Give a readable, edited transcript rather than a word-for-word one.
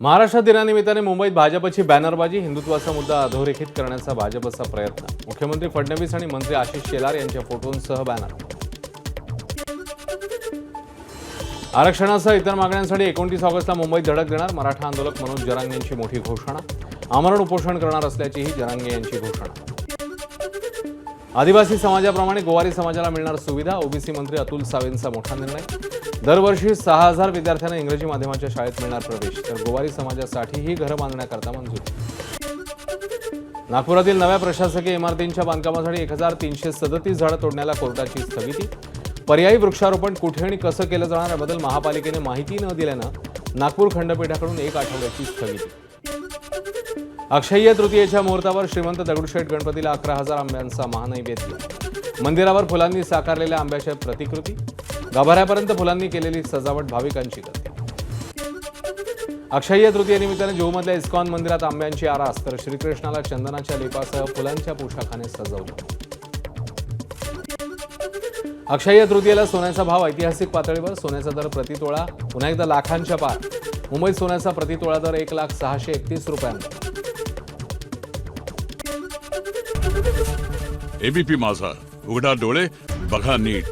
महाराष्ट्र दिनानिमित्ताने मुंबईत भाजपची बॅनरबाजी, हिंदुत्वाचा मुद्दा अधोरेखित करण्याचा भाजपचा प्रयत्न. मुख्यमंत्री फडणवीस आणि मंत्री आशिष शेलार यांच्या फोटोंसह बॅनर. आरक्षणासह इतर मागण्यांसाठी 29 ऑगस्टला मुंबईत धडक देणार. मराठा आंदोलक मनोज जरांगे यांची मोठी घोषणा. आमरण उपोषण करणार असल्याचीही जरांगे यांची घोषणा. आदिवासी समाजाप्रमाणे गोवारी समाजाला मिळणार सुविधा. ओबीसी मंत्री अतुल सावेंचा मोठा निर्णय. दरवर्षी 6000 विद्यार्थ्यांना इंग्रजी माध्यमाच्या शाळेत मिळणार प्रवेश. तर गोवारी समाजासाठीही घरं बांधण्याकरता मंजुरी. नागपुरातील नव्या प्रशासकीय इमारतींच्या बांधकामासाठी 1337 झाडं तोडण्याला कोर्टाची स्थगिती. पर्यायी वृक्षारोपण कुठे आणि कसं केलं जाणार याबद्दल महापालिकेने माहिती न दिल्यानं नागपूर खंडपीठाकडून 1 आठवड्याची स्थगिती. अक्षय्य तृतीयेच्या मुहूर्तावर श्रीमंत दगडूशेठ गणपतीला 11,000 आंब्यांचा महानैवेद्य. मंदिरावर फुलांनी साकारलेल्या आंब्याच्या प्रतिकृती. गाभाऱ्यापर्यंत फुलांनी केलेली सजावट भाविकांची करते. अक्षय्य तृतीयेनिमित्ताने जुहूमधल्या इस्कॉन मंदिरात आंब्यांची आरास. तर श्रीकृष्णाला चंदनाच्या लेपासह फुलांच्या पोशाखाने सजवलं. अक्षय्य तृतीयेला सोन्याचा भाव ऐतिहासिक पातळीवर. सोन्याचा दर प्रतितोळा पुन्हा एकदा लाखांच्या पार. मुंबईत सोन्याचा प्रतितोळा दर 1,631 रुपयांवर. एबीपी माझा, उघडा डोळे बघा नीट.